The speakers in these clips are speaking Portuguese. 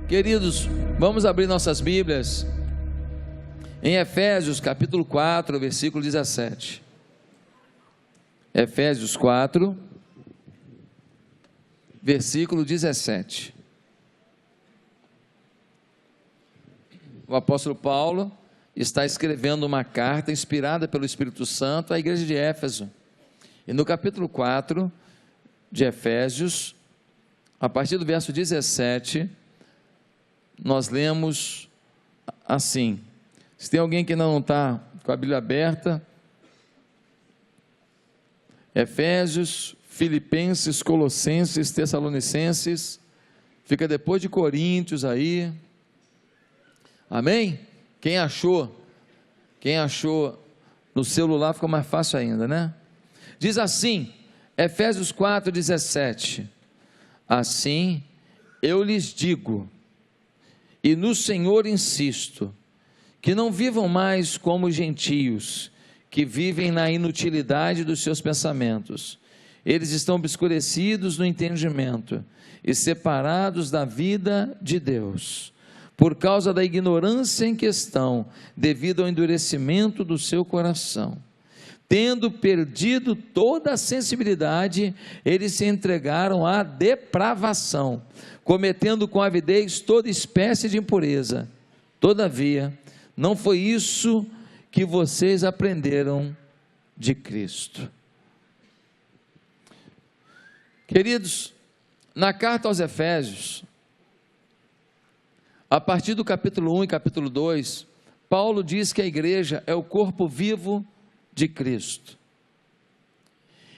Queridos, vamos abrir nossas Bíblias em Efésios capítulo 4, versículo 17. Efésios 4, versículo 17. O apóstolo Paulo está escrevendo uma carta inspirada pelo Espírito Santo à igreja de Éfeso. E no capítulo 4 de Efésios, a partir do verso 17, nós lemos assim. Se tem alguém que ainda não está com a Bíblia aberta, Efésios, Filipenses, Colossenses, Tessalonicenses, fica depois de Coríntios aí, amém? Quem achou no celular fica mais fácil ainda, né? Diz assim, Efésios 4, 17, assim eu lhes digo, e no Senhor insisto, que não vivam mais como gentios, que vivem na inutilidade dos seus pensamentos. Eles estão obscurecidos no entendimento e separados da vida de Deus, por causa da ignorância em que estão, devido ao endurecimento do seu coração. Tendo perdido toda a sensibilidade, eles se entregaram à depravação, cometendo com avidez toda espécie de impureza. Todavia, não foi isso que vocês aprenderam de Cristo. Queridos, na carta aos Efésios, a partir do capítulo 1 e capítulo 2, Paulo diz que a igreja é o corpo vivo de Cristo,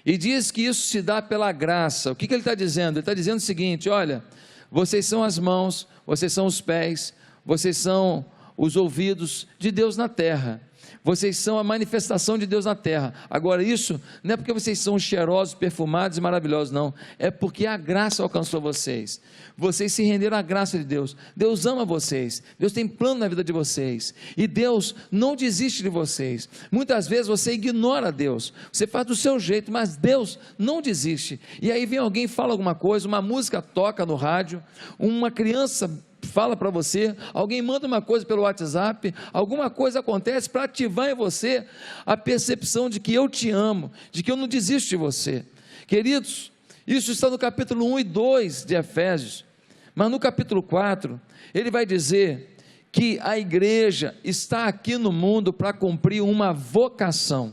e diz que isso se dá pela graça. O que ele está dizendo? Ele está dizendo o seguinte: olha, vocês são as mãos, vocês são os pés, vocês são os ouvidos de Deus na terra, vocês são a manifestação de Deus na terra. Agora isso não é porque vocês são cheirosos, perfumados e maravilhosos, não, é porque a graça alcançou vocês, vocês se renderam à graça de Deus. Deus ama vocês, Deus tem plano na vida de vocês, e Deus não desiste de vocês. Muitas vezes você ignora Deus, você faz do seu jeito, mas Deus não desiste. E aí vem alguém, fala alguma coisa, uma música toca no rádio, uma criança fala para você, alguém manda uma coisa pelo WhatsApp, alguma coisa acontece para ativar em você a percepção de que eu te amo, de que eu não desisto de você. Queridos, isso está no capítulo 1 e 2 de Efésios, mas no capítulo 4, ele vai dizer que a igreja está aqui no mundo para cumprir uma vocação.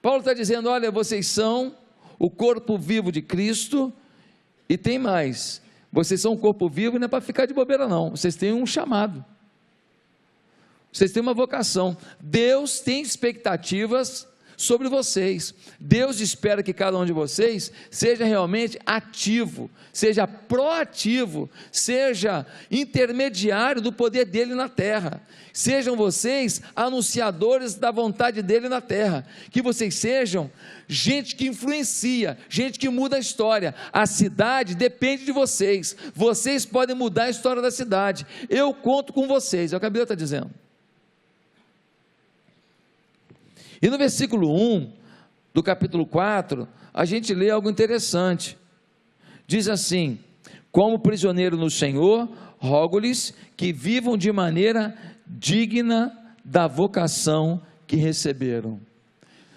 Paulo está dizendo, olha, vocês são o corpo vivo de Cristo, e tem mais, vocês são um corpo vivo e não é para ficar de bobeira não, vocês têm um chamado, vocês têm uma vocação. Deus tem expectativas sobre vocês, Deus espera que cada um de vocês seja realmente ativo, seja proativo, seja intermediário do poder dele na terra, sejam vocês anunciadores da vontade dele na terra, que vocês sejam gente que influencia, gente que muda a história. A cidade depende de vocês, vocês podem mudar a história da cidade, eu conto com vocês, é o que a Bíblia está dizendo. E no versículo 1 do capítulo 4, a gente lê algo interessante, diz assim, como prisioneiro no Senhor, rogo-lhes que vivam de maneira digna da vocação que receberam.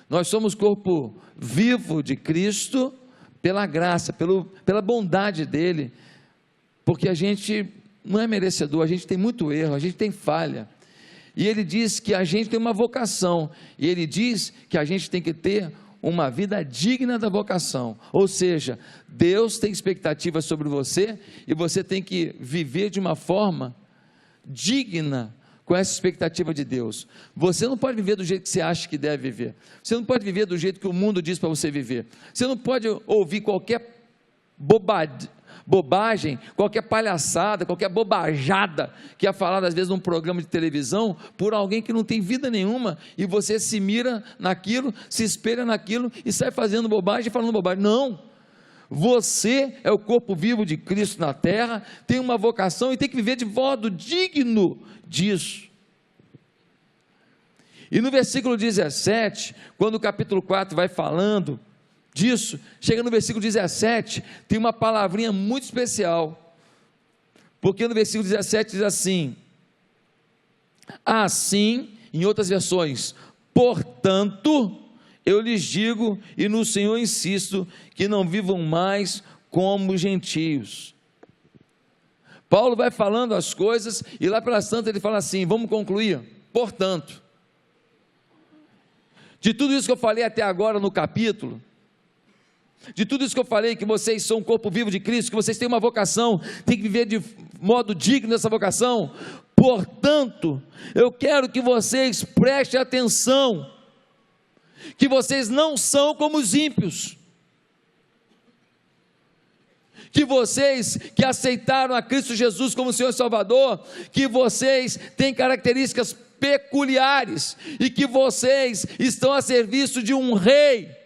Nós somos corpo vivo de Cristo, pela graça, pela bondade dele, porque a gente não é merecedor, a gente tem muito erro, a gente tem falha, e ele diz que a gente tem uma vocação, e ele diz que a gente tem que ter uma vida digna da vocação, ou seja, Deus tem expectativas sobre você, e você tem que viver de uma forma digna, com essa expectativa de Deus. Você não pode viver do jeito que você acha que deve viver, você não pode viver do jeito que o mundo diz para você viver, você não pode ouvir qualquer bobagem, qualquer palhaçada, qualquer bobajada que é falada às vezes num programa de televisão, por alguém que não tem vida nenhuma, e você se mira naquilo, se espelha naquilo, e sai fazendo bobagem, falando bobagem. Não, você é o corpo vivo de Cristo na terra, tem uma vocação e tem que viver de modo digno disso. E no versículo 17, quando o capítulo 4 vai falando disso, chega no versículo 17, tem uma palavrinha muito especial, Porque no versículo 17 diz assim: assim, em outras versões, portanto, eu lhes digo e no Senhor insisto, que não vivam mais como gentios. Paulo vai falando as coisas, e lá pelas tantas ele fala assim, vamos concluir, portanto, de tudo isso que eu falei até agora no capítulo, de tudo isso que eu falei, que vocês são um corpo vivo de Cristo, que vocês têm uma vocação, têm que viver de modo digno dessa vocação, portanto, eu quero que vocês prestem atenção, que vocês não são como os ímpios, que vocês que aceitaram a Cristo Jesus como Senhor e Salvador, que vocês têm características peculiares, e que vocês estão a serviço de um rei,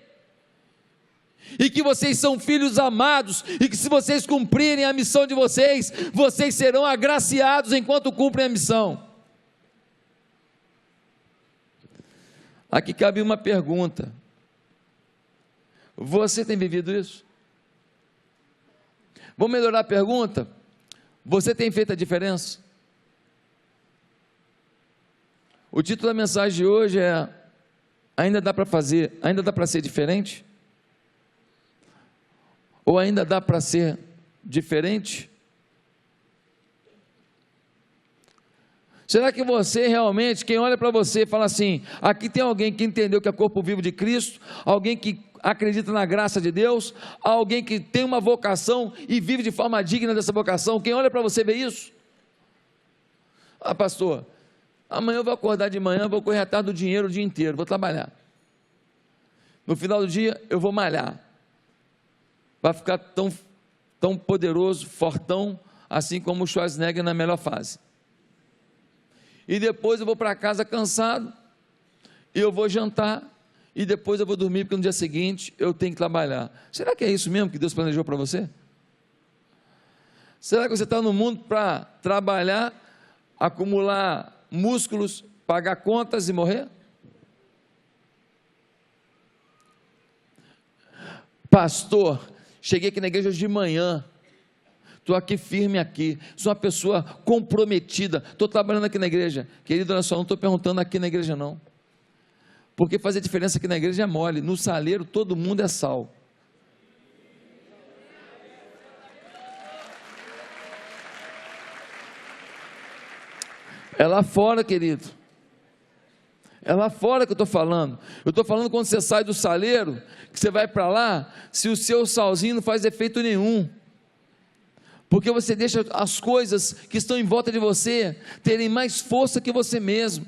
e que vocês são filhos amados, e que se vocês cumprirem a missão de vocês, vocês serão agraciados enquanto cumprem a missão. Aqui cabe uma pergunta: você tem vivido isso? Vamos melhorar a pergunta: você tem feito a diferença? O título da mensagem de hoje é: ainda dá para fazer, ainda dá para ser diferente? Ou ainda dá para ser diferente? Será que você realmente, quem olha para você fala assim, aqui tem alguém que entendeu que é corpo vivo de Cristo, alguém que acredita na graça de Deus, alguém que tem uma vocação e vive de forma digna dessa vocação? Quem olha para você vê isso? Ah, pastor, amanhã eu vou acordar de manhã, vou correr atrás do dinheiro o dia inteiro, vou trabalhar, no final do dia eu vou malhar, vai ficar tão poderoso, fortão, assim como o Schwarzenegger na melhor fase, e depois eu vou para casa cansado, e eu vou jantar, e depois eu vou dormir, porque no dia seguinte eu tenho que trabalhar. Será que é isso mesmo que Deus planejou para você? Será que você está no mundo para trabalhar, acumular músculos, pagar contas e morrer? Pastor, cheguei aqui na igreja hoje de manhã, estou aqui firme aqui, sou uma pessoa comprometida, estou trabalhando aqui na igreja. Querido, olha só, não estou perguntando aqui na igreja não, porque fazer diferença aqui na igreja é mole, no saleiro todo mundo é sal. É lá fora, querido, é lá fora que eu estou falando. Eu estou falando quando você sai do saleiro, que você vai para lá, se o seu salzinho não faz efeito nenhum, porque você deixa as coisas que estão em volta de você terem mais força que você mesmo.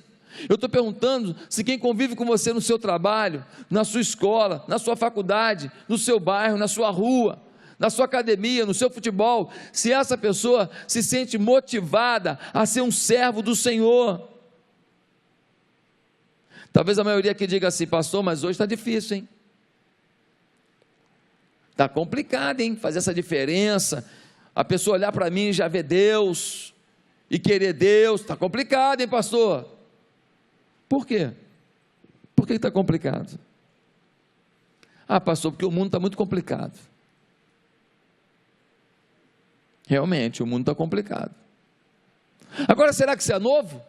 Eu estou perguntando se quem convive com você no seu trabalho, na sua escola, na sua faculdade, no seu bairro, na sua rua, na sua academia, no seu futebol, se essa pessoa se sente motivada a ser um servo do Senhor. Talvez a maioria aqui diga assim, pastor, mas hoje está difícil, hein? Está complicado, hein? Fazer essa diferença, a pessoa olhar para mim e já ver Deus, e querer Deus, está complicado, hein, pastor? Por quê? Por que está complicado? Ah, pastor, porque o mundo está muito complicado. Realmente, o mundo está complicado. Agora, será que isso é novo?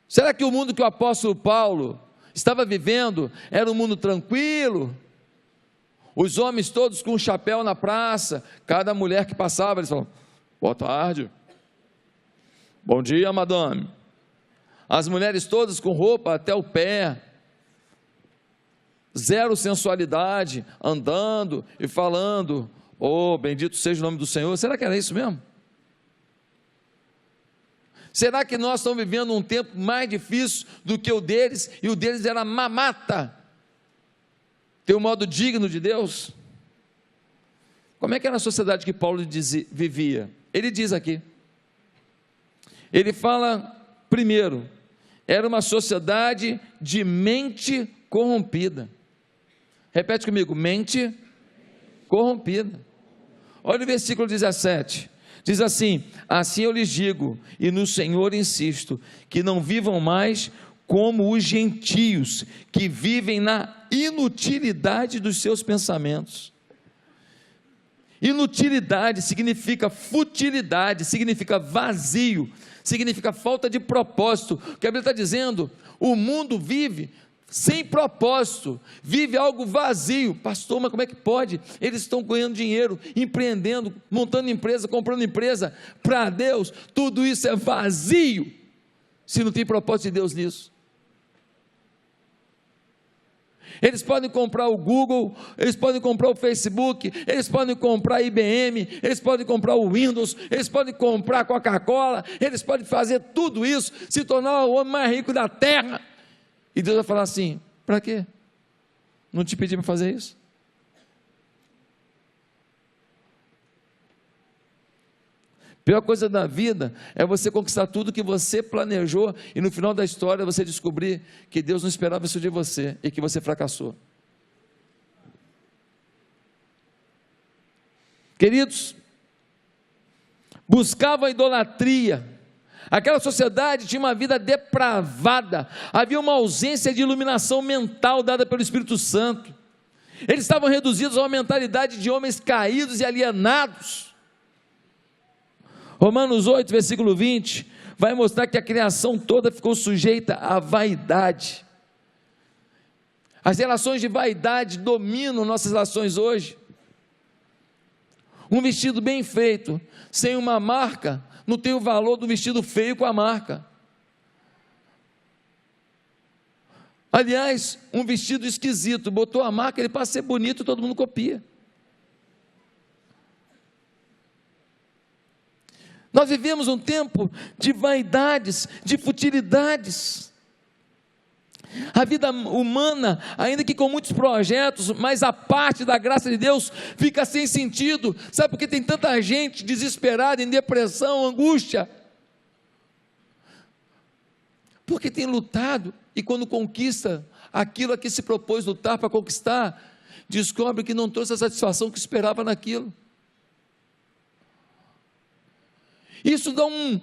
Será que o mundo que o apóstolo Paulo estava vivendo era um mundo tranquilo? Os homens todos com um chapéu na praça, cada mulher que passava, eles falavam, boa tarde, bom dia, madame. As mulheres todas com roupa até o pé, zero sensualidade, andando e falando, oh, bendito seja o nome do Senhor. Será que era isso mesmo? Será que nós estamos vivendo um tempo mais difícil do que o deles, e o deles era mamata, ter um modo digno de Deus? Como é que era a sociedade que Paulo vivia? Ele diz aqui, ele fala, primeiro, era uma sociedade de mente corrompida. Repete comigo, mente corrompida. Olha o versículo 17, diz assim, assim eu lhes digo, e no Senhor insisto, que não vivam mais como os gentios, que vivem na inutilidade dos seus pensamentos. Inutilidade significa futilidade, significa vazio, significa falta de propósito. O que a Bíblia está dizendo, o mundo vive sem propósito, vive algo vazio. Pastor, mas como é que pode? Eles estão ganhando dinheiro, empreendendo, montando empresa, comprando empresa. Para Deus, tudo isso é vazio, se não tem propósito de Deus nisso. Eles podem comprar o Google, eles podem comprar o Facebook, eles podem comprar a IBM, eles podem comprar o Windows, eles podem comprar a Coca-Cola, eles podem fazer tudo isso, se tornar o homem mais rico da terra, e Deus vai falar assim: para quê? Não te pedi para fazer isso? Pior coisa da vida é você conquistar tudo que você planejou e no final da história você descobrir que Deus não esperava isso de você e que você fracassou. Queridos, buscava a idolatria. Aquela sociedade tinha uma vida depravada, havia uma ausência de iluminação mental dada pelo Espírito Santo. Eles estavam reduzidos a uma mentalidade de homens caídos e alienados. Romanos 8, versículo 20, vai mostrar que a criação toda ficou sujeita à vaidade. As relações de vaidade dominam nossas relações hoje. Um vestido bem feito, sem uma marca, não tem o valor do vestido feio com a marca. Aliás, um vestido esquisito, botou a marca, ele passa a ser bonito, todo mundo copia. Nós vivemos um tempo de vaidades, de futilidades. A vida humana, ainda que com muitos projetos, mas a parte da graça de Deus fica sem sentido. Sabe por que tem tanta gente desesperada, em depressão, angústia? Porque tem lutado e quando conquista aquilo a que se propôs lutar para conquistar, descobre que não trouxe a satisfação que esperava naquilo. Isso dá um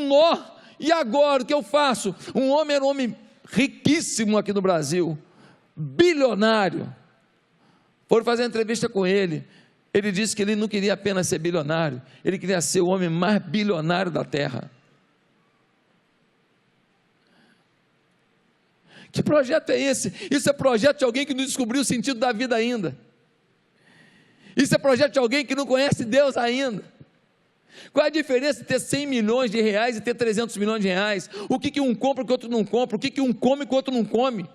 nó. E agora o que eu faço? Um homem era um homem riquíssimo aqui no Brasil, bilionário. Foram fazer uma entrevista com ele. Ele disse que ele não queria apenas ser bilionário, ele queria ser o homem mais bilionário da terra. Que projeto é esse? Isso é projeto de alguém que não descobriu o sentido da vida ainda. Isso é projeto de alguém que não conhece Deus ainda. Qual é a diferença de ter 100 milhões de reais e ter 300 milhões de reais? O que um compra que o outro não compra? O que um come que o outro não come?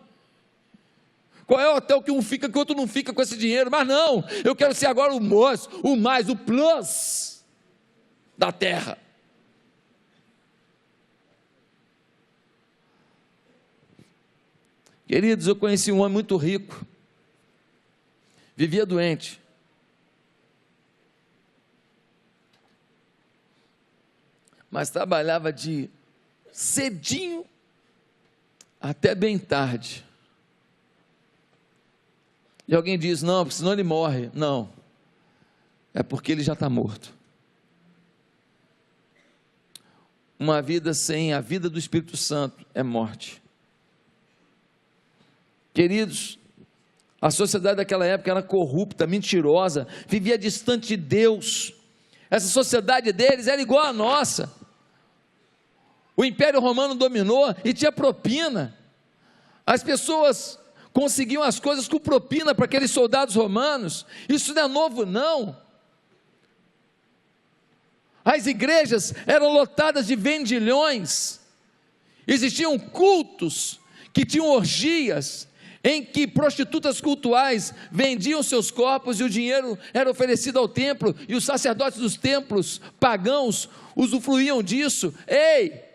Qual é o hotel que um fica que o outro não fica com esse dinheiro? Mas não, eu quero ser agora o moço, o mais, o plus da terra. Queridos, eu conheci um homem muito rico, vivia doente. Mas trabalhava de cedinho até bem tarde. E alguém diz: não, porque senão ele morre. Não, é porque ele já está morto. Uma vida sem a vida do Espírito Santo é morte. Queridos, a sociedade daquela época era corrupta, mentirosa, vivia distante de Deus. Essa sociedade deles era igual à nossa. O Império Romano dominou e tinha propina. As pessoas conseguiam as coisas com propina para aqueles soldados romanos. Isso não é novo, não. As igrejas eram lotadas de vendilhões. Existiam cultos que tinham orgias, em que prostitutas cultuais vendiam seus corpos e o dinheiro era oferecido ao templo, e os sacerdotes dos templos pagãos usufruíam disso. Ei!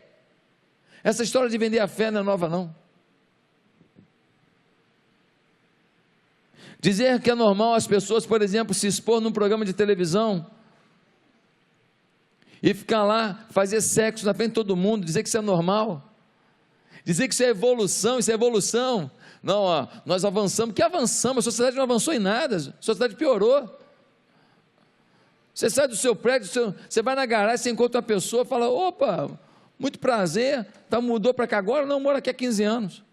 Essa história de vender a fé não é nova, não. Dizer que é normal as pessoas, por exemplo, se expor num programa de televisão e ficar lá, fazer sexo na frente de todo mundo, dizer que isso é normal, dizer que isso é evolução. Não, ó, nós avançamos. Que avançamos? A sociedade não avançou em nada, a sociedade piorou. Você sai do seu prédio, você vai na garagem, você encontra uma pessoa, fala: opa, muito prazer, mudou para cá agora? Não, mora aqui há 15 anos.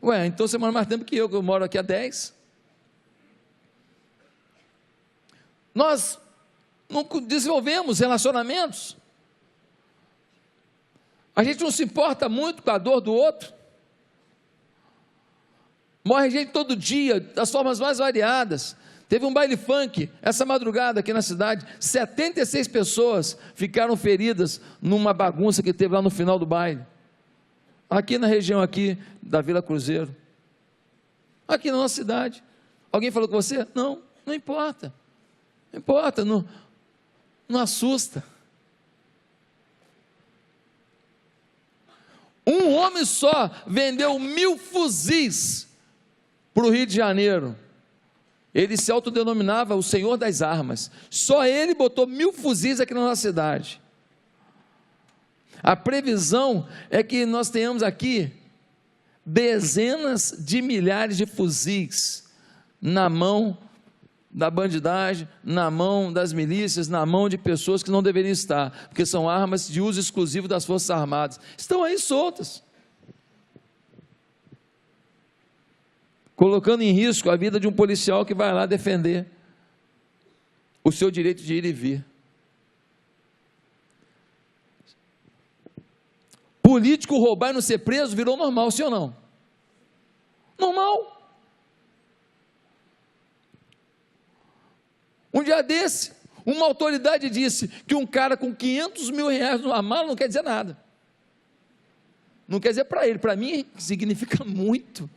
Ué, então você mora mais tempo que eu moro aqui há 10. nós não desenvolvemos relacionamentos, a gente não se importa muito com a dor do outro, morre gente todo dia, das formas mais variadas. Teve um baile funk, essa madrugada aqui na cidade, 76 pessoas ficaram feridas, numa bagunça que teve lá no final do baile, aqui na região aqui, da Vila Cruzeiro, aqui na nossa cidade. Alguém falou com você? Não, não importa, não importa, não assusta. Um homem só vendeu 1000 fuzis para o Rio de Janeiro. Ele se autodenominava o Senhor das Armas. Só ele botou 1000 fuzis aqui na nossa cidade. A previsão é que nós tenhamos aqui dezenas de milhares de fuzis na mão da bandidagem, na mão das milícias, na mão de pessoas que não deveriam estar, porque são armas de uso exclusivo das Forças Armadas. Estão aí soltas, colocando em risco a vida de um policial que vai lá defender o seu direito de ir e vir. Político roubar e não ser preso virou normal, sim ou não? Normal. Um dia desse, uma autoridade disse que um cara com 500 mil reais numa mala não quer dizer nada. Não quer dizer para ele, para mim significa muito.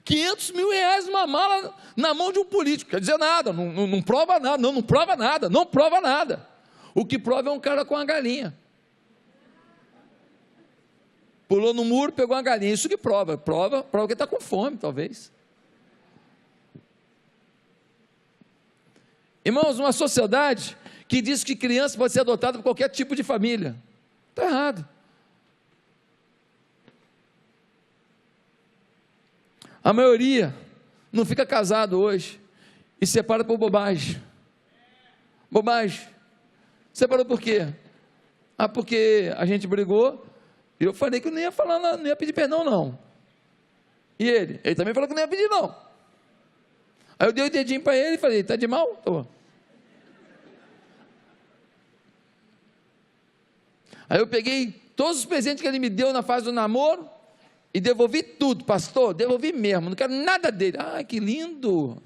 500 mil reais numa mala na mão de um político, quer dizer nada, não prova nada, não prova nada, não prova nada. O que prova é um cara com uma galinha. Pulou no muro, pegou uma galinha, isso que prova que está com fome, talvez. Irmãos, uma sociedade que diz que criança pode ser adotada por qualquer tipo de família, está errado. A maioria não fica casado hoje e separa por bobagem. Bobagem. Separou por quê? Porque a gente brigou e eu falei que eu não ia falar, não ia pedir perdão não. E ele também falou que não ia pedir não. Aí eu dei o dedinho para ele e falei, está de mal? Tô. Aí eu peguei todos os presentes que ele me deu na fase do namoro e devolvi tudo, pastor, devolvi mesmo, não quero nada dele. Ah, que lindo!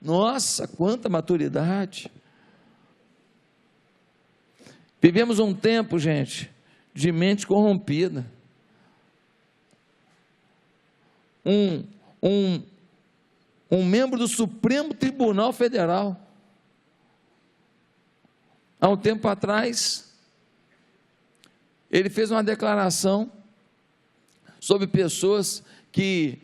Nossa, quanta maturidade! Vivemos um tempo, gente, de mente corrompida. Um membro do Supremo Tribunal Federal, há um tempo atrás, ele fez uma declaração sobre pessoas que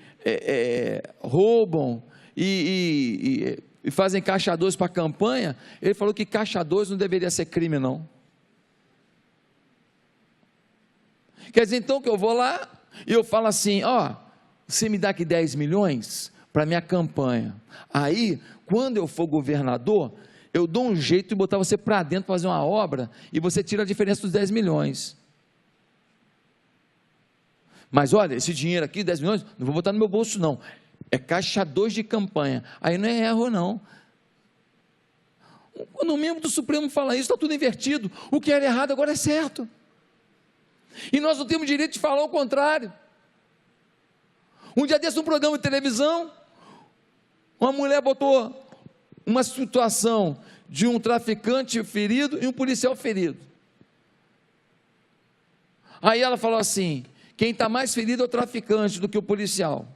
roubam e fazem caixa 2 para a campanha. Ele falou que caixa 2 não deveria ser crime não. Quer dizer então que eu vou lá e eu falo assim, você me dá aqui 10 milhões para minha campanha, aí quando eu for governador, eu dou um jeito de botar você para dentro para fazer uma obra, e você tira a diferença dos 10 milhões, mas olha, esse dinheiro aqui, 10 milhões, não vou botar no meu bolso não, é caixa 2 de campanha, aí não é erro não. Quando o membro do Supremo fala isso, está tudo invertido, o que era errado agora é certo, e nós não temos direito de falar o contrário. Um dia desse, um programa de televisão, uma mulher botou uma situação de um traficante ferido e um policial ferido, aí ela falou assim, quem está mais ferido é o traficante do que o policial.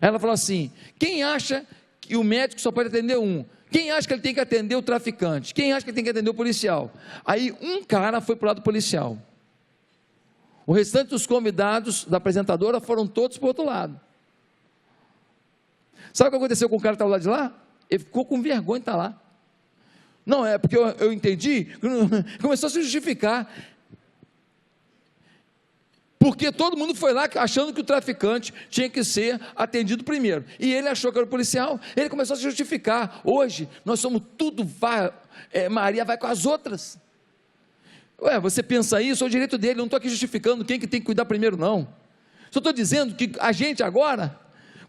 Ela falou assim, quem acha que o médico só pode atender um? Quem acha que ele tem que atender o traficante? Quem acha que ele tem que atender o policial? Aí um cara foi para o lado policial, o restante dos convidados da apresentadora foram todos para o outro lado. Sabe o que aconteceu com o cara que estava lá de lá? Ele ficou com vergonha de estar lá. Não, é porque eu entendi, começou a se justificar, porque todo mundo foi lá achando que o traficante tinha que ser atendido primeiro, e ele achou que era o policial, ele começou a se justificar. Hoje, nós somos tudo, Maria vai com as outras. Você pensa isso, é o direito dele, não estou aqui justificando quem que tem que cuidar primeiro não, só estou dizendo que a gente agora,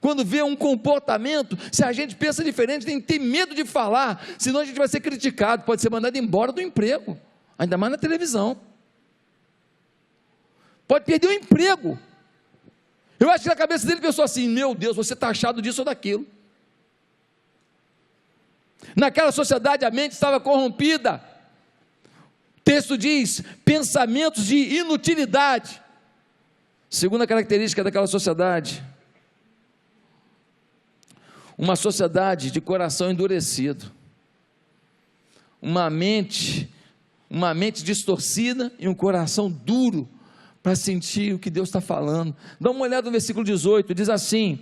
quando vê um comportamento, se a gente pensa diferente, tem medo de falar, senão a gente vai ser criticado, pode ser mandado embora do emprego, ainda mais na televisão, pode perder o emprego. Eu acho que na cabeça dele pensou assim: meu Deus, você está achado disso ou daquilo. Naquela sociedade a mente estava corrompida. O texto diz: pensamentos de inutilidade. Segunda característica daquela sociedade: uma sociedade de coração endurecido, uma mente distorcida e um coração duro para sentir o que Deus está falando. Dá uma olhada no versículo 18, diz assim: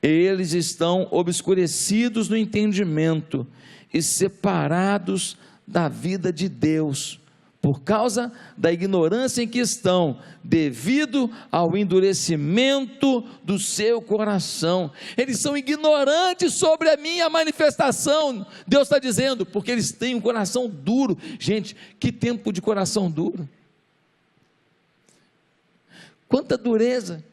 eles estão obscurecidos no entendimento e separados da vida de Deus, por causa da ignorância em que estão, devido ao endurecimento do seu coração. Eles são ignorantes sobre a minha manifestação, Deus está dizendo, porque eles têm um coração duro. Gente, que tempo de coração duro! Quanta dureza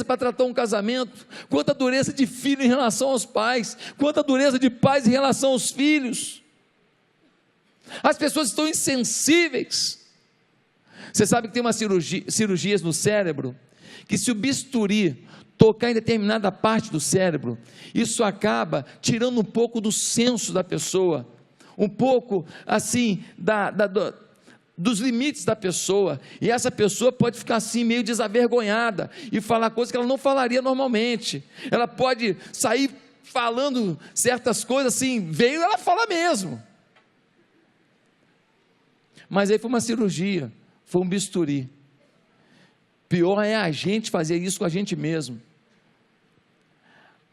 para tratar um casamento, quanta dureza de filho em relação aos pais, quanta dureza de pais em relação aos filhos. As pessoas estão insensíveis. Você sabe que tem umas cirurgias no cérebro, que se o bisturi tocar em determinada parte do cérebro, isso acaba tirando um pouco do senso da pessoa, um pouco assim, dos limites da pessoa, e essa pessoa pode ficar assim meio desavergonhada, e falar coisas que ela não falaria normalmente. Ela pode sair falando certas coisas assim, veio, ela fala mesmo. Mas aí foi uma cirurgia, foi um bisturi. Pior é a gente fazer isso com a gente mesmo.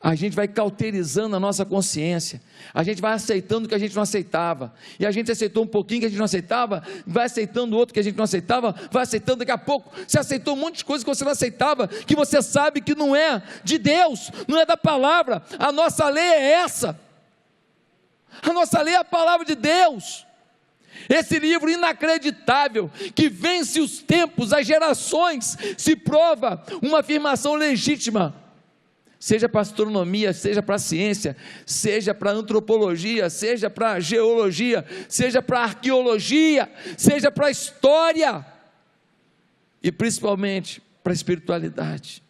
A gente vai cauterizando a nossa consciência, a gente vai aceitando o que a gente não aceitava, e a gente aceitou um pouquinho que a gente não aceitava, vai aceitando outro que a gente não aceitava, vai aceitando, daqui a pouco você aceitou um monte de coisa que você não aceitava, que você sabe que não é de Deus, não é da palavra. A nossa lei é essa, a nossa lei é a palavra de Deus. Esse livro inacreditável, que vence os tempos, as gerações, se prova uma afirmação legítima, seja para astronomia, seja para a ciência, seja para a antropologia, seja para a geologia, seja para a arqueologia, seja para a história, e principalmente para a espiritualidade.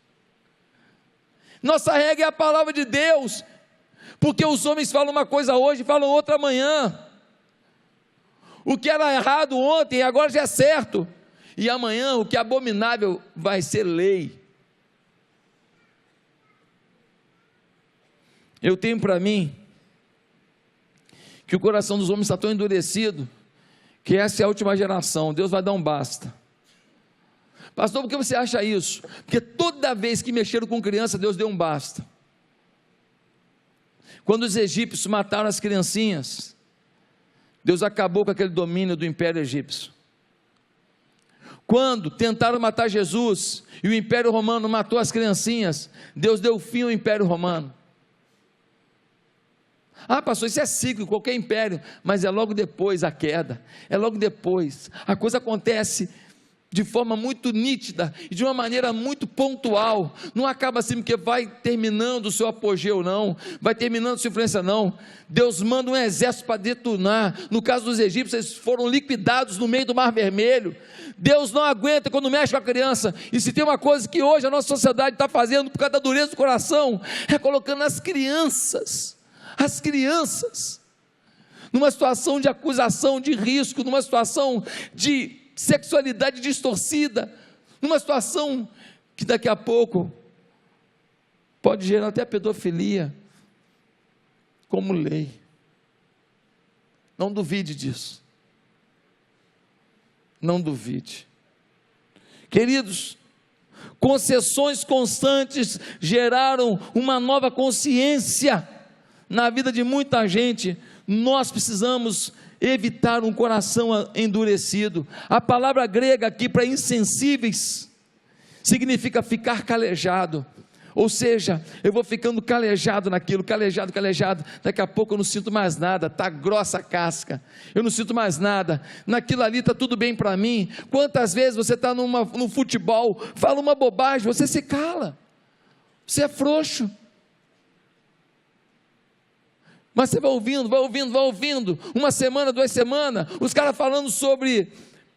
Nossa regra é a palavra de Deus, porque os homens falam uma coisa hoje, falam outra amanhã. O que era errado ontem, agora já é certo, e amanhã o que é abominável vai ser lei. Eu tenho para mim que o coração dos homens está tão endurecido, que essa é a última geração, Deus vai dar um basta. Pastor, por que você acha isso? Porque toda vez que mexeram com criança, Deus deu um basta. Quando os egípcios mataram as criancinhas, Deus acabou com aquele domínio do Império Egípcio. Quando tentaram matar Jesus, e o Império Romano matou as criancinhas, Deus deu fim ao Império Romano. Ah, pastor, isso é ciclo, qualquer império, mas é logo depois a queda, é logo depois, a coisa acontece de forma muito nítida, e de uma maneira muito pontual, não acaba assim, porque vai terminando o seu apogeu não, vai terminando a sua influência não. Deus manda um exército para detonar. No caso dos egípcios, eles foram liquidados no meio do Mar Vermelho. Deus não aguenta quando mexe com a criança, e se tem uma coisa que hoje a nossa sociedade está fazendo, por causa da dureza do coração, é colocando as crianças, numa situação de acusação, de risco, numa situação de sexualidade distorcida, numa situação que daqui a pouco pode gerar até pedofilia, como lei. Não duvide disso, não duvide. Queridos, concessões constantes geraram uma nova consciência na vida de muita gente. Nós precisamos evitar um coração endurecido. A palavra grega aqui para insensíveis significa ficar calejado, ou seja, eu vou ficando calejado naquilo, calejado, daqui a pouco eu não sinto mais nada, está grossa a casca, eu não sinto mais nada, naquilo ali está tudo bem para mim. Quantas vezes você está no futebol, fala uma bobagem, você se cala, Você é frouxo. Mas você vai ouvindo, uma semana, 2 semanas, os caras falando sobre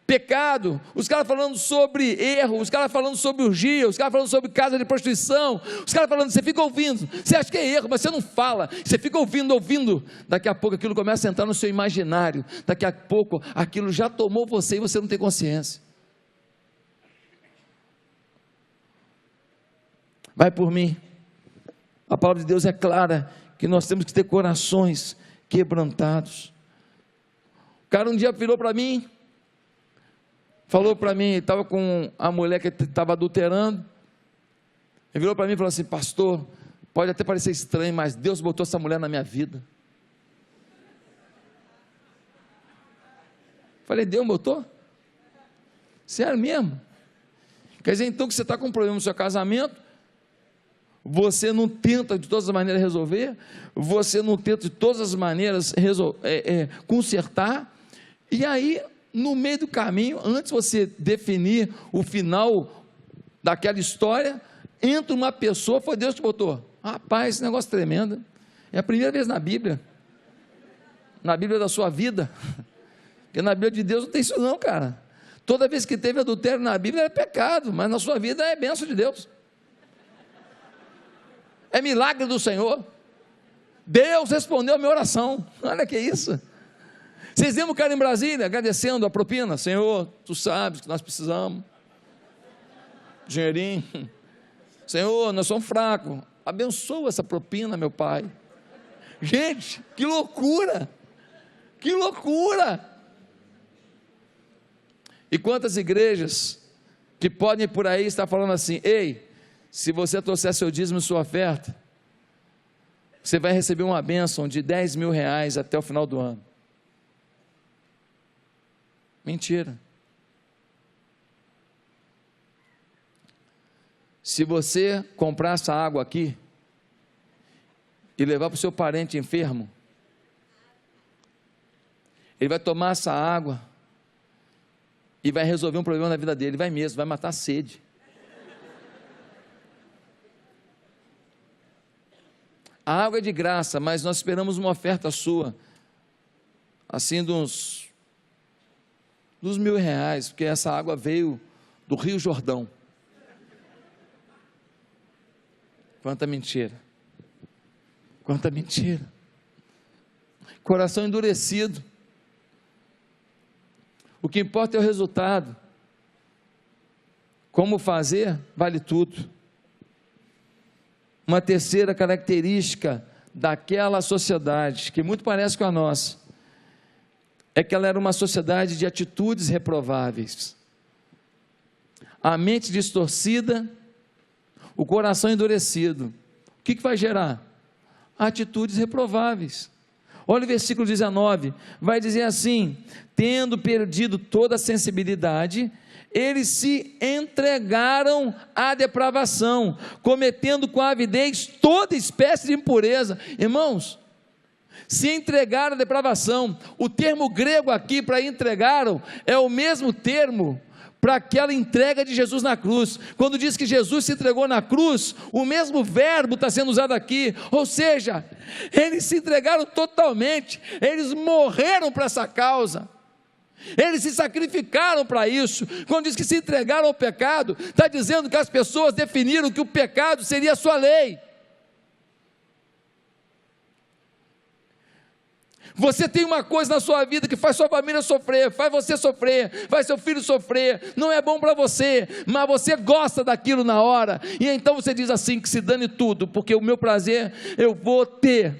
pecado, os caras falando sobre erro, os caras falando sobre orgia, os caras falando sobre casa de prostituição, os caras falando, você fica ouvindo, você acha que é erro, mas você não fala, você fica ouvindo, daqui a pouco aquilo começa a entrar no seu imaginário, daqui a pouco aquilo já tomou você e você não tem consciência. Vai por mim, a palavra de Deus é clara, que nós temos que ter corações quebrantados. O cara um dia virou para mim, falou para mim, estava com a mulher que estava adulterando, ele virou para mim e falou assim, pastor, pode até parecer estranho, mas Deus botou essa mulher na minha vida. Falei, Deus botou? Sério mesmo? Quer dizer então que você está com um problema no seu casamento, você não tenta de todas as maneiras resolver, você não tenta de todas as maneiras consertar, e aí, no meio do caminho, antes de você definir o final daquela história, entra uma pessoa, foi Deus que botou. Rapaz, esse negócio é tremendo, é a primeira vez na Bíblia da sua vida, porque na Bíblia de Deus não tem isso não, cara. Toda vez que teve adultério na Bíblia é pecado, mas na sua vida é bênção de Deus. É milagre do Senhor. Deus respondeu a minha oração. Olha que isso. Vocês lembram o cara em Brasília agradecendo a propina? Senhor, tu sabes que nós precisamos. Dinheirinho. Senhor, nós somos fracos. Abençoa essa propina, meu Pai. Gente, que loucura. Que loucura. E quantas igrejas que podem ir por aí estar falando assim, ei, se você trouxer seu dízimo e sua oferta, você vai receber uma bênção de 10 mil reais até o final do ano. Mentira. Se você comprar essa água aqui, e levar para o seu parente enfermo, ele vai tomar essa água, e vai resolver um problema na vida dele, vai mesmo, vai matar a sede. A água é de graça, mas nós esperamos uma oferta sua, assim dos R$1.000, porque essa água veio do Rio Jordão. Quanta mentira, quanta mentira, coração endurecido, o que importa é o resultado, como fazer, vale tudo. Uma terceira característica daquela sociedade, que muito parece com a nossa, é que ela era uma sociedade de atitudes reprováveis, a mente distorcida, o coração endurecido. O que vai gerar? Atitudes reprováveis. Olha o versículo 19, vai dizer assim, tendo perdido toda a sensibilidade, eles se entregaram à depravação, cometendo com avidez toda espécie de impureza. Irmãos, se entregaram à depravação. O termo grego aqui para entregaram é o mesmo termo para aquela entrega de Jesus na cruz. Quando diz que Jesus se entregou na cruz, o mesmo verbo está sendo usado aqui, ou seja, eles se entregaram totalmente, eles morreram para essa causa, eles se sacrificaram para isso. Quando diz que se entregaram ao pecado, está dizendo que as pessoas definiram que o pecado seria a sua lei. Você tem uma coisa na sua vida que faz sua família sofrer, faz você sofrer, faz seu filho sofrer, não é bom para você, mas você gosta daquilo na hora, e então você diz assim, que se dane tudo, porque o meu prazer eu vou ter.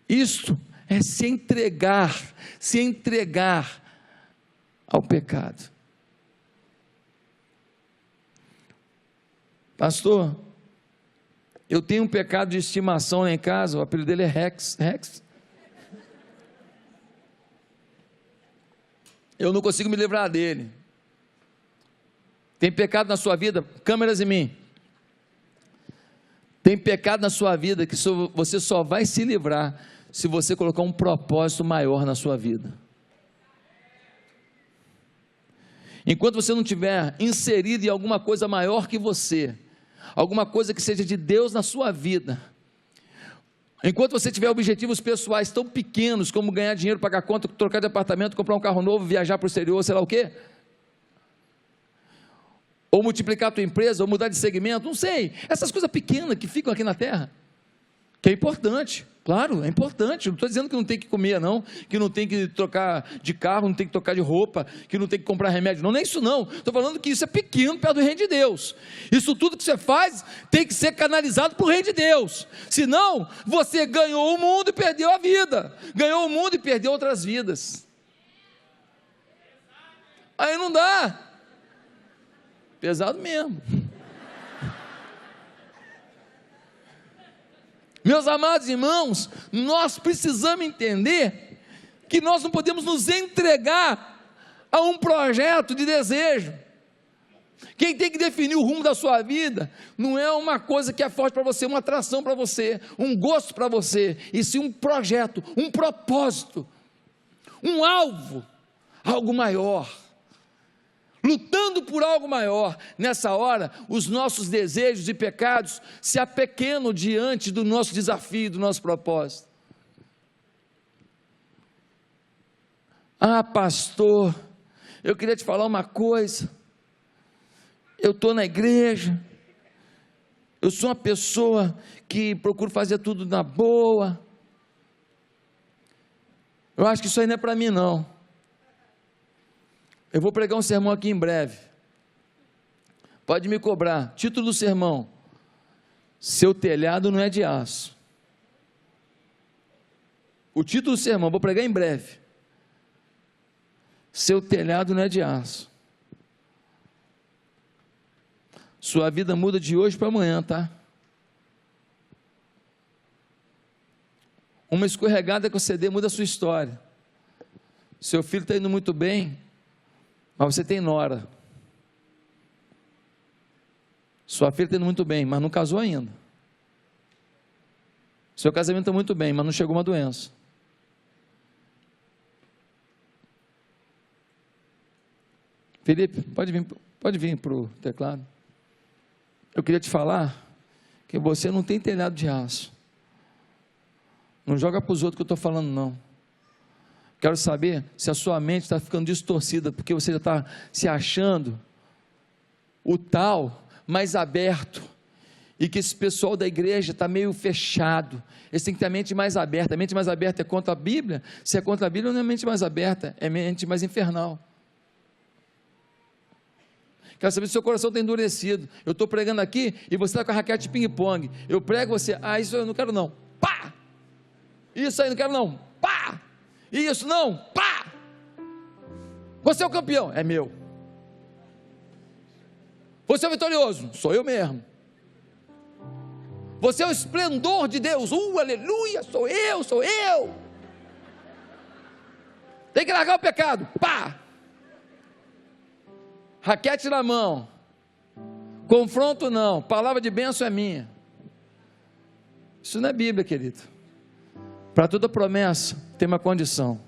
Isto é se entregar ao pecado. Pastor, eu tenho um pecado de estimação lá em casa, o apelido dele é Rex. Eu não consigo me livrar dele. Tem pecado na sua vida? Câmeras em mim. Tem pecado na sua vida que você só vai se livrar se você colocar um propósito maior na sua vida. enquanto você não estiver inserido em alguma coisa maior que você, alguma coisa que seja de Deus na sua vida, enquanto você tiver objetivos pessoais tão pequenos como ganhar dinheiro, pagar conta, trocar de apartamento, comprar um carro novo, viajar para o exterior, sei lá o quê, ou multiplicar a tua empresa, ou mudar de segmento, não sei, essas coisas pequenas que ficam aqui na terra, que é importante, claro, é importante, não estou dizendo que não tem que comer não, que não tem que trocar de carro, não tem que trocar de roupa, que não tem que comprar remédio, não é isso não, estou falando que isso é pequeno perto do reino de Deus, isso tudo que você faz, tem que ser canalizado para o reino de Deus, senão, você ganhou o mundo e perdeu a vida, ganhou o mundo e perdeu outras vidas, aí não dá, pesado mesmo. Meus amados irmãos, nós precisamos entender que nós não podemos nos entregar a um projeto de desejo. Quem tem que definir o rumo da sua vida não é uma coisa que é forte para você, uma atração para você, um gosto para você, e sim um projeto, um propósito, um alvo, algo maior. Lutando por algo maior, nessa hora, os nossos desejos e pecados se apequenam diante do nosso desafio, do nosso propósito. Ah, pastor, eu queria te falar uma coisa, eu estou na igreja, eu sou uma pessoa que procuro fazer tudo na boa, eu acho que isso aí não é para mim não. Eu vou pregar um sermão aqui em breve, pode me cobrar, título do sermão, seu telhado não é de aço, o título do sermão, vou pregar em breve, seu telhado não é de aço, sua vida muda de hoje para amanhã, tá? Uma escorregada que você dê muda a sua história, seu filho está indo muito bem, mas você tem nora, sua filha está indo muito bem, mas não casou ainda, seu casamento está muito bem, mas não chegou uma doença, Felipe, pode vir para o teclado, eu queria te falar, que você não tem telhado de aço, não joga para os outros que eu estou falando não, quero saber se a sua mente está ficando distorcida, porque você já está se achando o tal mais aberto, e que esse pessoal da igreja está meio fechado, eles têm que ter a mente mais aberta, a mente mais aberta é contra a Bíblia, se é contra a Bíblia não é mente mais aberta, é mente mais infernal. Quero saber se o seu coração está endurecido, eu estou pregando aqui, e você está com a raquete de ping-pong, eu prego você, isso eu não quero não, pá, isso aí não quero não, pá, isso não, pá, você é o campeão, é meu, você é o vitorioso, sou eu mesmo, você é o esplendor de Deus, aleluia, sou eu, tem que largar o pecado, pá, raquete na mão, confronto não, palavra de bênção é minha, isso não é Bíblia, querido. Para toda promessa tem uma condição,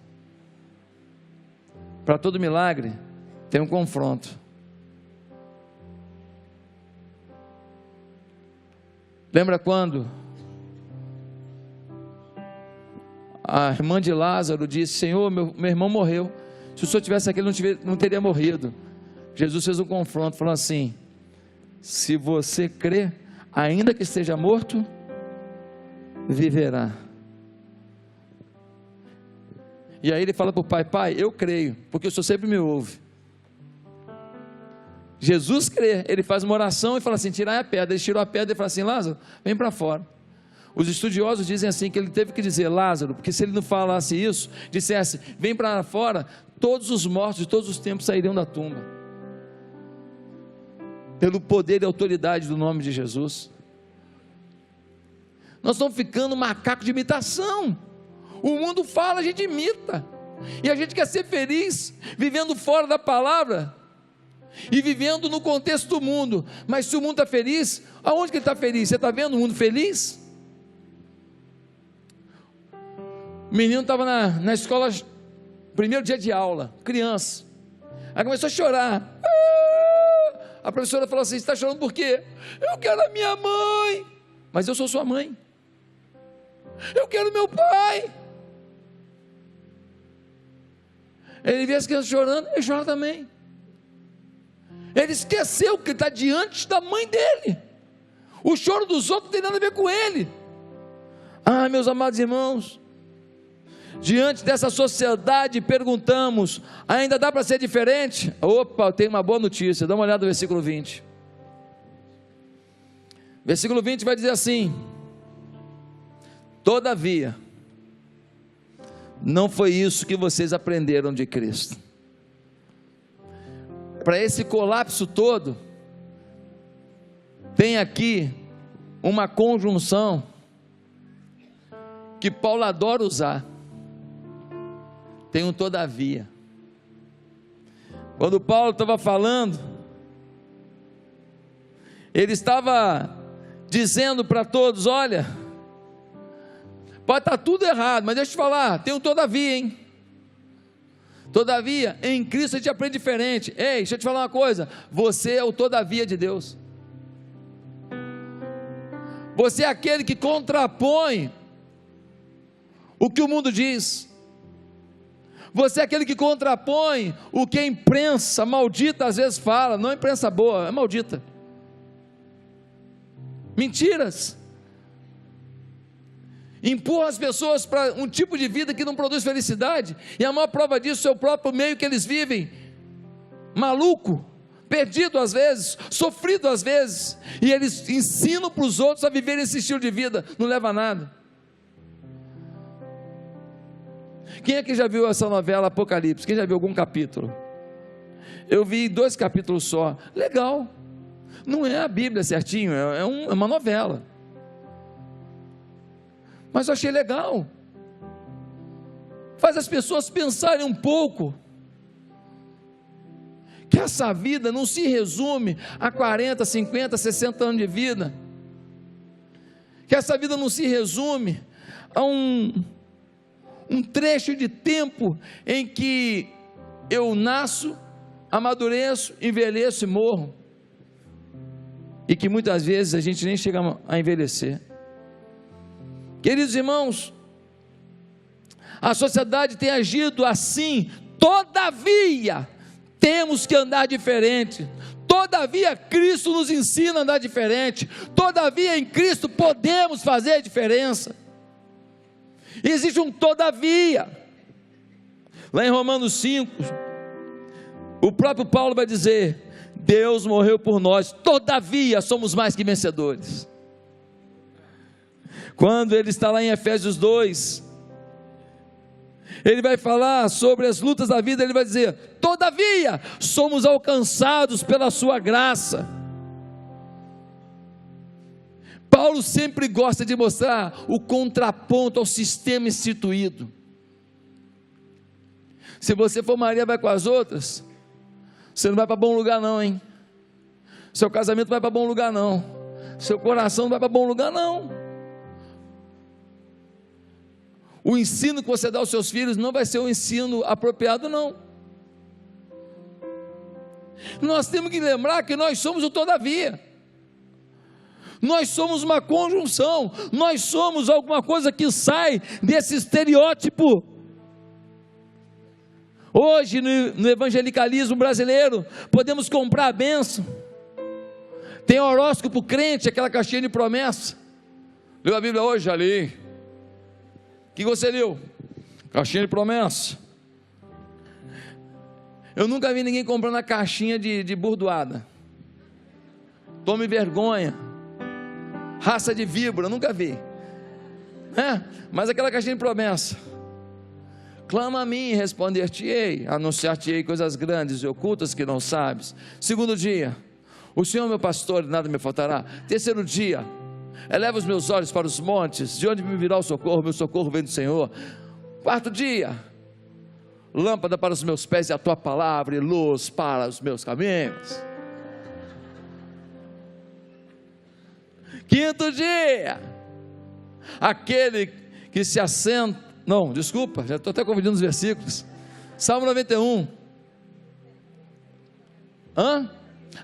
para todo milagre tem um confronto. Lembra quando a irmã de Lázaro disse: Senhor, meu irmão morreu, se o Senhor tivesse aqui ele não teria morrido. Jesus fez um confronto, falando assim: se você crê, ainda que esteja morto, viverá. E aí ele fala para o pai: pai, eu creio, porque o Senhor sempre me ouve. Jesus crê, ele faz uma oração e fala assim: tirai a pedra. Ele tirou a pedra e fala assim: Lázaro, vem para fora. Os estudiosos dizem assim, que ele teve que dizer Lázaro, porque se ele não falasse isso, dissesse vem para fora, todos os mortos de todos os tempos sairiam da tumba, pelo poder e autoridade do nome de Jesus. Nós estamos ficando macaco de imitação, o mundo fala, a gente imita, e a gente quer ser feliz, vivendo fora da palavra, e vivendo no contexto do mundo. Mas se o mundo está feliz, aonde que ele está feliz? Você está vendo o mundo feliz? O menino estava na escola, primeiro dia de aula, criança, Aí começou a chorar. A professora falou assim: você está chorando por quê? Eu quero a minha mãe. Mas eu sou sua mãe. Eu quero meu pai. Ele vê as crianças chorando, ele chora também. Ele esqueceu que ele está diante da mãe dele. O choro dos outros não tem nada a ver com ele. Ah, meus amados irmãos, diante dessa sociedade perguntamos: ainda dá para ser diferente? Opa, eu tenho uma boa notícia. Dá uma olhada no versículo 20. Versículo 20 vai dizer assim: todavia, não foi isso que vocês aprenderam de Cristo. Para esse colapso todo, tem aqui uma conjunção que Paulo adora usar. Tem um todavia. Quando Paulo estava falando, ele estava dizendo para todos: olha, pode estar tudo errado, mas deixa eu te falar, tem um todavia, hein? Todavia, em Cristo a gente aprende diferente. Ei, deixa eu te falar uma coisa: você é o todavia de Deus. Você é aquele que contrapõe o que o mundo diz. Você é aquele que contrapõe o que a imprensa maldita às vezes fala. Não é imprensa boa, é maldita. Mentiras. Empurra as pessoas para um tipo de vida que não produz felicidade, e a maior prova disso é o próprio meio que eles vivem, maluco, perdido às vezes, sofrido às vezes, e eles ensinam para os outros a viver esse estilo de vida, não leva a nada. Quem é que já viu essa novela Apocalipse? Quem já viu algum capítulo? Eu vi 2 capítulos só, legal, não é a Bíblia certinho, é uma novela, mas eu achei legal, faz as pessoas pensarem um pouco, que essa vida não se resume a 40, 50, 60 anos de vida, que essa vida não se resume a um trecho de tempo em que eu nasço, amadureço, envelheço e morro, e que muitas vezes a gente nem chega a envelhecer. Queridos irmãos, a sociedade tem agido assim, todavia, temos que andar diferente, todavia Cristo nos ensina a andar diferente, todavia em Cristo podemos fazer diferença. Existe um todavia, lá em Romanos 5, o próprio Paulo vai dizer: Deus morreu por nós, todavia somos mais que vencedores. Quando ele está lá em Efésios 2, ele vai falar sobre as lutas da vida, ele vai dizer: todavia somos alcançados pela sua graça. Paulo sempre gosta de mostrar o contraponto ao sistema instituído. Se você for Maria, vai com as outras, você não vai para bom lugar não, hein? Seu casamento não vai para bom lugar não, seu coração não vai para bom lugar não. O ensino que você dá aos seus filhos não vai ser um ensino apropriado não. Nós temos que lembrar que nós somos o todavia. Nós somos uma conjunção, nós somos alguma coisa que sai desse estereótipo. Hoje no evangelicalismo brasileiro, podemos comprar a bênção. Tem horóscopo crente, aquela caixinha de promessa. Leu a Bíblia hoje? Já li. O que você leu? Caixinha de promessa. Eu nunca vi ninguém comprando a caixinha de burdoada. Tome vergonha. Raça de víbora, nunca vi. Mas aquela caixinha de promessa: clama a mim, responder-te-ei, anunciar-te-ei coisas grandes e ocultas que não sabes. Segundo dia: o Senhor é meu pastor e nada me faltará. Terceiro dia: eleva os meus olhos para os montes, de onde me virá o socorro? Meu socorro vem do Senhor. Quarto dia: lâmpada para os meus pés é a tua palavra e luz para os meus caminhos. Quinto dia: aquele que se assenta, não, desculpa, já estou até confundindo os versículos. Salmo 91: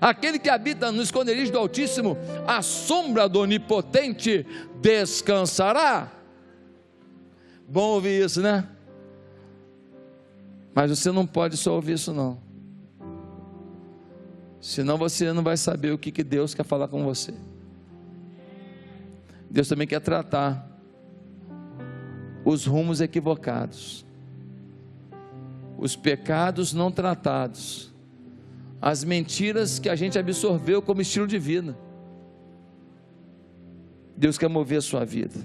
Aquele que habita no esconderijo do Altíssimo, à sombra do Onipotente descansará. Bom ouvir isso, né? Mas você não pode só ouvir isso não, senão você não vai saber o que Deus quer falar com você. Deus também quer tratar os rumos equivocados, os pecados não tratados, as mentiras que a gente absorveu como estilo de vida. Deus quer mover a sua vida.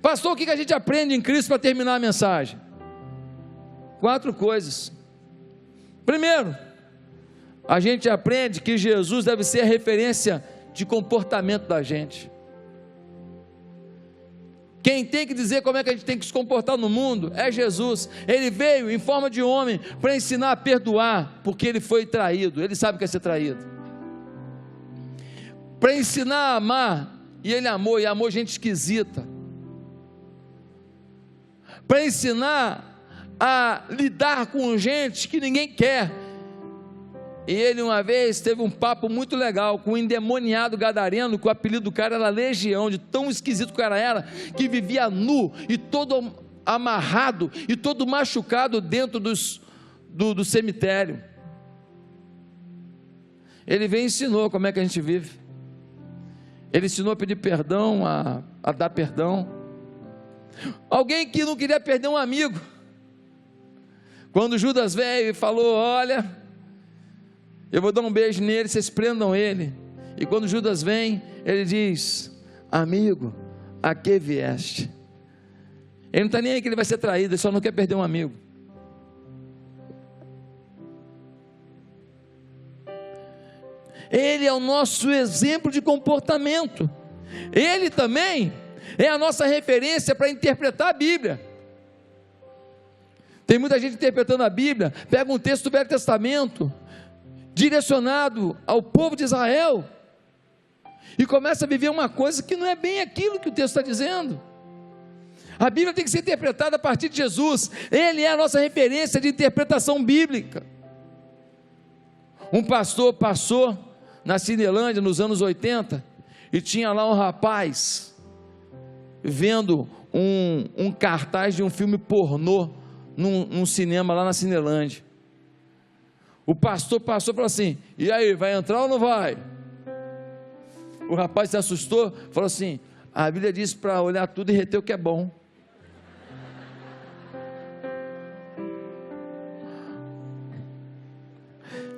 Pastor, o que a gente aprende em Cristo para terminar a mensagem? 4 coisas. Primeiro, a gente aprende que Jesus deve ser a referência de comportamento da gente. Quem tem que dizer como é que a gente tem que se comportar no mundo é Jesus. Ele veio em forma de homem para ensinar a perdoar, porque ele foi traído, ele sabe o que é ser traído. Para ensinar a amar, e ele amou, e amou gente esquisita. Para ensinar a lidar com gente que ninguém quer. E ele uma vez teve um papo muito legal com um endemoniado gadareno, que o apelido do cara era Legião, de tão esquisito que o cara era, que vivia nu e todo amarrado e todo machucado dentro do cemitério. Ele veio e ensinou como é que a gente vive. Ele ensinou a pedir perdão, a dar perdão. Alguém que não queria perder um amigo, quando Judas veio e falou: olha, eu vou dar um beijo nele, vocês prendam ele. E quando Judas vem, ele diz: amigo, a que vieste? Ele não está nem aí que ele vai ser traído, ele só não quer perder um amigo. Ele é o nosso exemplo de comportamento. Ele também é a nossa referência para interpretar a Bíblia. Tem muita gente interpretando a Bíblia, pega um texto do Velho Testamento, direcionado ao povo de Israel, e começa a viver uma coisa que não é bem aquilo que o texto está dizendo. A Bíblia tem que ser interpretada a partir de Jesus. Ele é a nossa referência de interpretação bíblica. Um pastor passou na Cinelândia nos anos 80, e tinha lá um rapaz vendo um cartaz de um filme pornô num cinema lá na Cinelândia. O pastor passou e falou assim: e aí, vai entrar ou não vai? O rapaz se assustou, falou assim: a Bíblia diz para olhar tudo e reter o que é bom.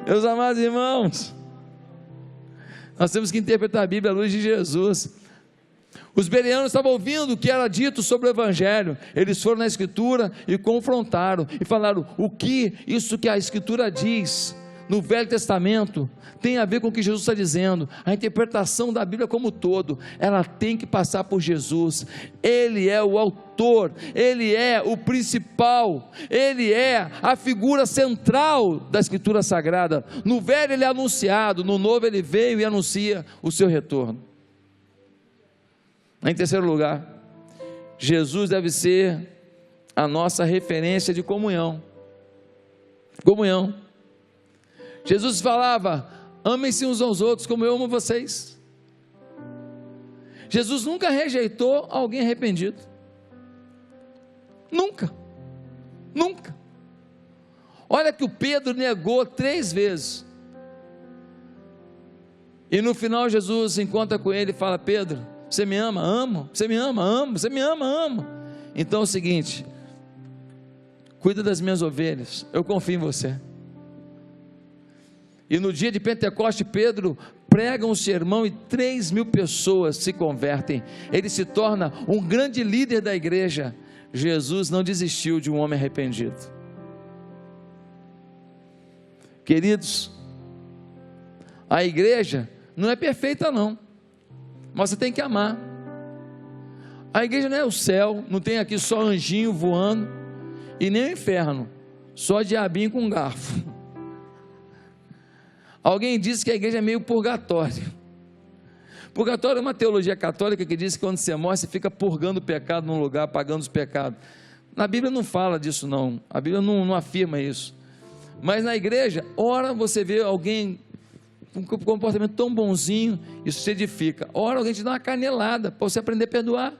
Meus amados irmãos, nós temos que interpretar a Bíblia à luz de Jesus. Os bereanos estavam ouvindo o que era dito sobre o Evangelho. Eles foram na Escritura e confrontaram, e falaram: o que isso que a Escritura diz no Velho Testamento tem a ver com o que Jesus está dizendo? A interpretação da Bíblia como um todo, ela tem que passar por Jesus. Ele é o autor, ele é o principal, ele é a figura central da Escritura Sagrada. No Velho ele é anunciado, no Novo ele veio e anuncia o seu retorno. Em terceiro lugar, Jesus deve ser a nossa referência de comunhão. Comunhão. Jesus falava: amem-se uns aos outros como eu amo vocês. Jesus nunca rejeitou alguém arrependido. Nunca. Nunca. Olha que o Pedro negou 3 vezes. E no final Jesus encontra com ele e fala: Pedro, você me ama? Amo. Você me ama? Amo. Você me ama? Amo. Então é o seguinte: cuida das minhas ovelhas, eu confio em você. E no dia de Pentecoste, Pedro prega um sermão e 3.000 pessoas se convertem. Ele se torna um grande líder da igreja. Jesus não desistiu de um homem arrependido. Queridos, a igreja não é perfeita não, mas você tem que amar. A igreja não é o céu, não tem aqui só anjinho voando, e nem o inferno, só diabinho com garfo. Alguém disse que a igreja é meio purgatório. Purgatório é uma teologia católica que diz que quando você morre, você fica purgando o pecado num lugar, pagando os pecados. Na Bíblia não fala disso não, a Bíblia não afirma isso. Mas na igreja, ora você vê alguém com um comportamento tão bonzinho, isso se edifica. Ora alguém te dá uma canelada, para você aprender a perdoar.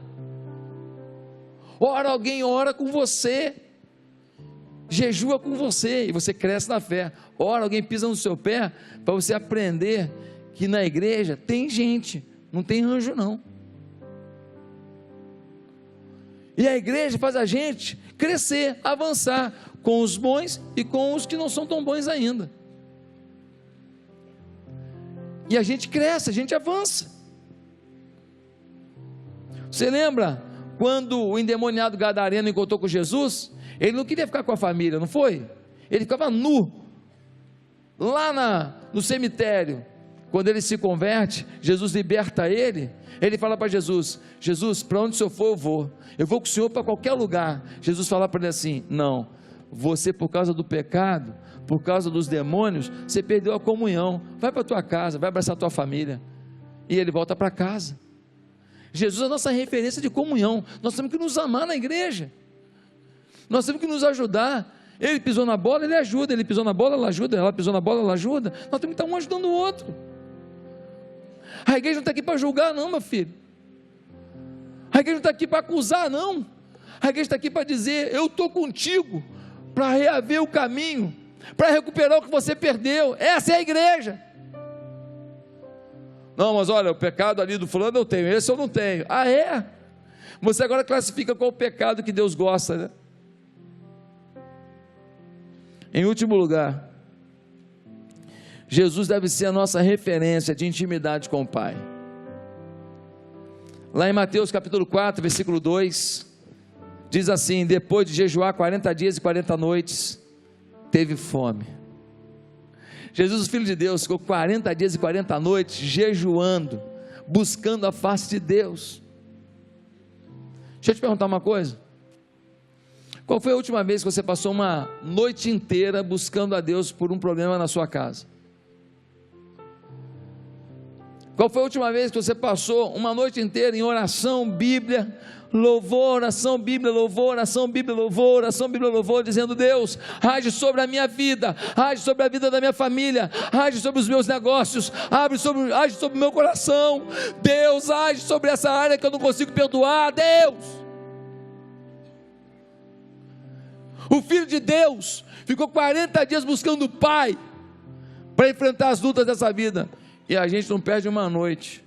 Ora alguém ora com você, jejua com você, e você cresce na fé. Ora alguém pisa no seu pé, para você aprender que na igreja tem gente, não tem anjo não. E a igreja faz a gente crescer, avançar, com os bons e com os que não são tão bons ainda. E a gente cresce, a gente avança. Você lembra quando o endemoniado gadareno encontrou com Jesus? Ele não queria ficar com a família, não foi? Ele ficava nu, lá no cemitério. Quando ele se converte, Jesus liberta ele. Ele fala para Jesus: Jesus, para onde o Senhor for, eu vou com o Senhor para qualquer lugar. Jesus fala para ele assim: não, você, por causa do pecado, por causa dos demônios, você perdeu a comunhão. Vai para a tua casa, vai abraçar a tua família. E ele volta para casa. Jesus é a nossa referência de comunhão. Nós temos que nos amar na igreja, nós temos que nos ajudar. Ele pisou na bola, ele ajuda. Ele pisou na bola, ela ajuda. Ela pisou na bola, ela ajuda. Nós temos que estar um ajudando o outro. A igreja não está aqui para julgar não, meu filho. A igreja não está aqui para acusar não. A igreja está aqui para dizer: eu estou contigo, para reaver o caminho, para recuperar o que você perdeu. Essa é a igreja. Não, mas olha, o pecado ali do fulano eu tenho, esse eu não tenho. Ah, é? Você agora classifica qual o pecado que Deus gosta, né? Em último lugar, Jesus deve ser a nossa referência de intimidade com o Pai. Lá em Mateus capítulo 4, versículo 2, diz assim: depois de jejuar 40 dias e 40 noites, teve fome. Jesus, o Filho de Deus, ficou 40 dias e 40 noites jejuando, buscando a face de Deus. Deixa eu te perguntar uma coisa: qual foi a última vez que você passou uma noite inteira buscando a Deus por um problema na sua casa? Qual foi a última vez que você passou uma noite inteira em oração, Bíblia, louvor, oração, Bíblia, louvor, oração, Bíblia, louvor, oração, Bíblia, louvor, dizendo: Deus, age sobre a minha vida, age sobre a vida da minha família, age sobre os meus negócios, age sobre o meu coração, Deus, age sobre essa área que eu não consigo perdoar, Deus. O Filho de Deus ficou 40 dias buscando o Pai, para enfrentar as lutas dessa vida. E a gente não perde uma noite,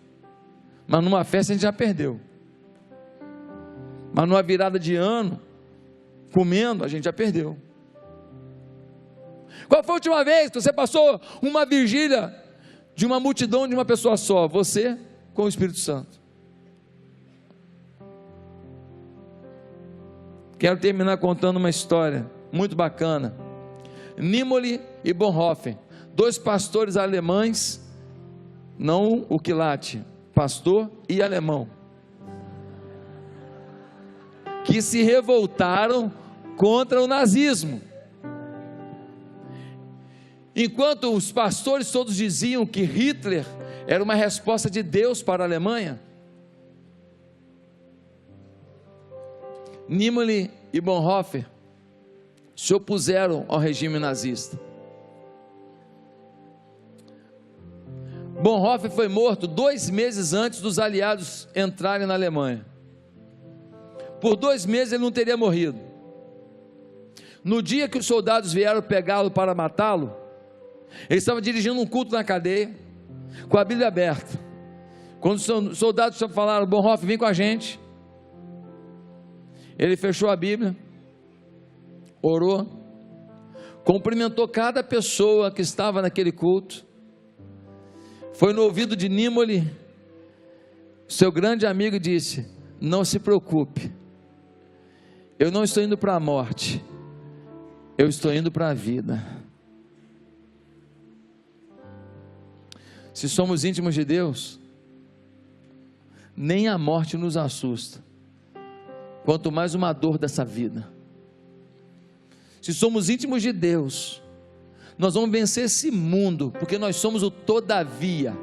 mas numa festa a gente já perdeu. Mas numa virada de ano, comendo, a gente já perdeu. Qual foi a última vez que você passou uma vigília de uma multidão de uma pessoa só? Você com o Espírito Santo. Quero terminar contando uma história muito bacana. Niemöller e Bonhoeffer, dois pastores alemães, não o quilate, pastor e alemão, que se revoltaram contra o nazismo. Enquanto os pastores todos diziam que Hitler era uma resposta de Deus para a Alemanha, Niemöller e Bonhoeffer se opuseram ao regime nazista. Bonhoeffer foi morto 2 meses antes dos aliados entrarem na Alemanha. Por 2 meses ele não teria morrido. No dia que os soldados vieram pegá-lo para matá-lo, ele estava dirigindo um culto na cadeia, com a Bíblia aberta. Quando os soldados falaram: Bonhoeffer, vem com a gente, ele fechou a Bíblia, orou, cumprimentou cada pessoa que estava naquele culto, foi no ouvido de Niemöller, seu grande amigo, e disse: não se preocupe, eu não estou indo para a morte, eu estou indo para a vida. Se somos íntimos de Deus, nem a morte nos assusta, quanto mais uma dor dessa vida. Se somos íntimos de Deus, nós vamos vencer esse mundo, porque nós somos o todavia.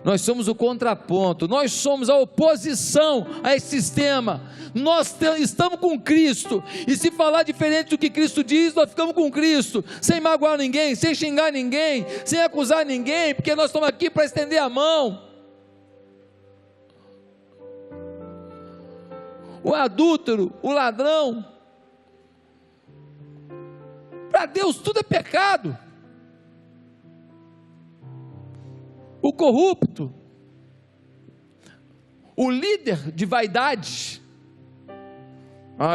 nós somos o contraponto, nós somos a oposição a esse sistema. Nós estamos com Cristo, e se falar diferente do que Cristo diz, nós ficamos com Cristo, sem magoar ninguém, sem xingar ninguém, sem acusar ninguém, porque nós estamos aqui para estender a mão. O adúltero, o ladrão, para Deus tudo é pecado. O corrupto, o líder de vaidade,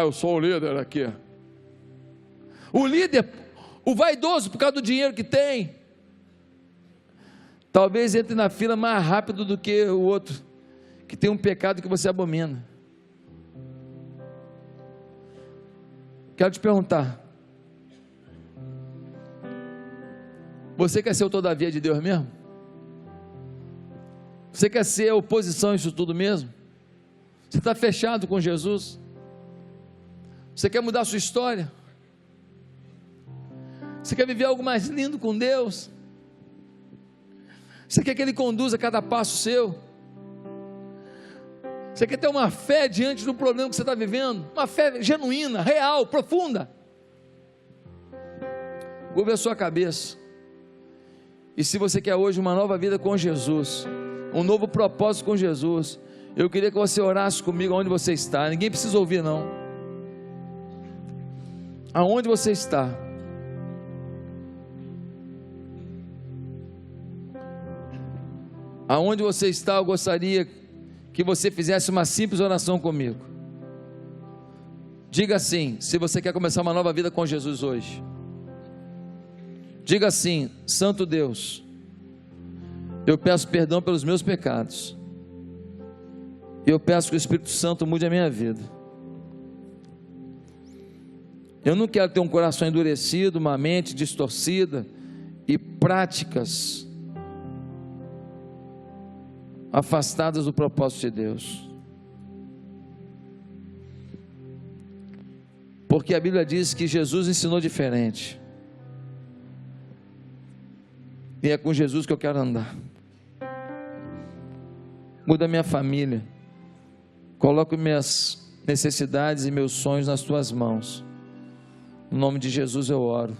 eu sou o líder aqui, o líder, o vaidoso por causa do dinheiro que tem, talvez entre na fila mais rápido do que o outro, que tem um pecado que você abomina. Quero te perguntar, você quer ser o todavia de Deus mesmo? Você quer ser a oposição a isso tudo mesmo? Você está fechado com Jesus? Você quer mudar a sua história? Você quer viver algo mais lindo com Deus? Você quer que Ele conduza cada passo seu? Você quer ter uma fé diante do problema que você está vivendo? Uma fé genuína, real, profunda? Curva a sua cabeça. E se você quer hoje uma nova vida com Jesus, um novo propósito com Jesus, eu queria que você orasse comigo onde você está. Ninguém precisa ouvir não. Aonde você está? Aonde você está, eu gostaria que você fizesse uma simples oração comigo. Diga assim, se você quer começar uma nova vida com Jesus hoje. Diga assim: Santo Deus, eu peço perdão pelos meus pecados, eu peço que o Espírito Santo mude a minha vida. Eu não quero ter um coração endurecido, uma mente distorcida e práticas afastadas do propósito de Deus, porque a Bíblia diz que Jesus ensinou diferente, e é com Jesus que eu quero andar. Muda minha família, coloco minhas necessidades e meus sonhos nas tuas mãos, no nome de Jesus eu oro.